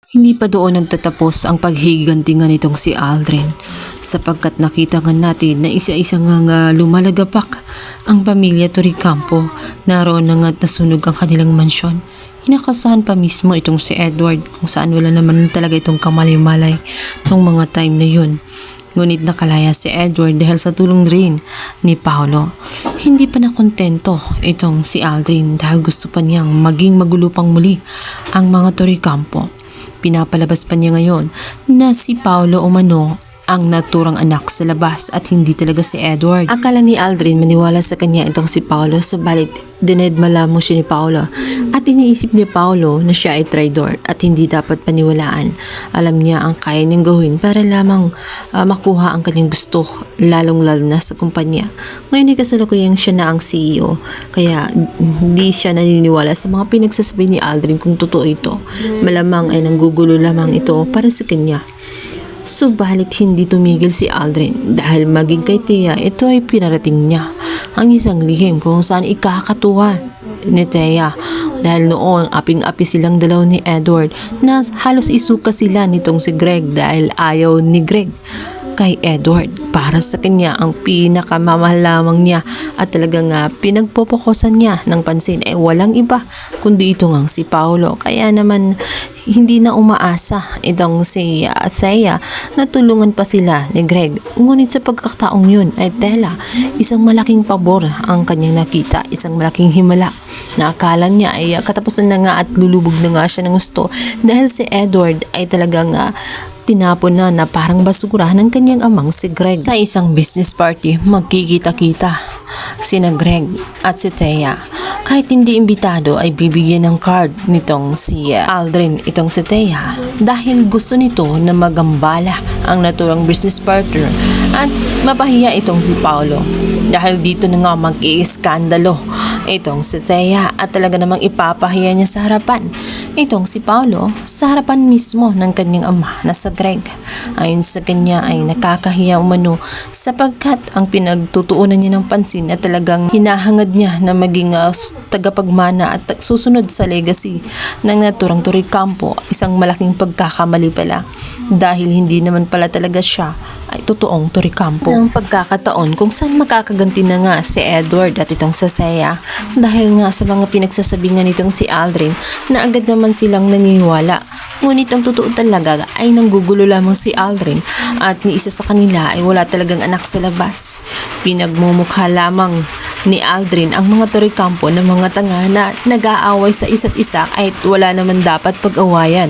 Hindi pa doon nagtatapos ang paghiganti nga nitong si Aldrin, sapagkat nakita nga natin na isa-isa nga lumalagapak ang pamilya Torrecampo. Naroon na nga nasunog ang kanilang mansyon. Inakasahan pa mismo itong si Edward kung saan wala naman talaga itong kamalay-malay nung mga time na yun. Ngunit nakalaya si Edward dahil sa tulong rin ni Paolo. Hindi pa nakontento itong si Aldrin dahil gusto pa niyang maging magulo pang muli ang mga Torrecampo. Pinapalabas pa niya ngayon na si Paolo umano ang naturang anak sa labas at hindi talaga si Edward. Akala ni Aldrin maniwala sa kanya itong si Paolo, subalit dinedma lamang siya ni Paolo at iniisip ni Paolo na siya ay traidor at hindi dapat paniwalaan. Alam niya ang kaya niyang gawin para lamang makuha ang kanyang gusto, lalong-lalo na sa kumpanya. Ngayon ay kasalukuyang siya na ang CEO, kaya hindi siya naniniwala sa mga pinagsasabi ni Aldrin kung totoo ito. Malamang ay nanggugulo lamang ito para sa kanya. Subalit hindi tumigil si Aldrin dahil maging kay Thea, ito ay pinarating niya ang isang lihim kung saan ikakatuwa ni Thea dahil noon aping-api silang dalaw ni Edward na halos isuka sila nitong si Greg dahil ayaw ni Greg kay Edward. Para sa kanya ang pinakamamahal lamang niya at talagang pinagpopokosan niya ng pansin ay walang iba kundi ito ngang si Paolo. Kaya naman hindi na umaasa itong si Thea na tulungan pa sila ni Greg. Ngunit sa pagkakataong yun ay tela, isang malaking pabor ang kanyang nakita, isang malaking himala na akala niya ay katapusan na nga at lulubog na nga siya ng gusto dahil si Edward ay talagang tinapon na parang basura ng kanyang amang si Greg. Sa isang business party, magkikita-kita sina Greg at si Thea. Kahit hindi imbitado ay bibigyan ng card nitong si Aldrin itong si Thea dahil gusto nito na magambala ang naturang business partner at mapahiya itong si Paolo. Dahil dito na nga mag-iiskandalo itong si Thea at talaga namang ipapahiya niya sa harapan itong si Paolo sa harapan mismo ng kanyang ama na sa Greg. Ayon sa kanya ay nakakahiya umano sapagkat ang pinagtutuunan niya ng pansin at talagang hinahangad niya na maging tagapagmana at susunod sa legacy ng naturang Torrecampo. Isang malaking pagkakamali pala dahil hindi naman pala talaga siya ay totoong Torrecampo. Ng pagkakataon kung saan makakaganti na nga si Edward at itong si Thea dahil nga sa mga pinagsasabi nga nitong si Aldrin na agad naman silang naniniwala. Ngunit ang totoo talaga ay nanggugulo lamang si Aldrin at ni isa sa kanila ay wala talagang anak sa labas. Pinagmumukha lamang ni Aldrin ang mga Torrecampo ng mga tanga na nag-aaway sa isa't isa kahit wala naman dapat pag-awayan.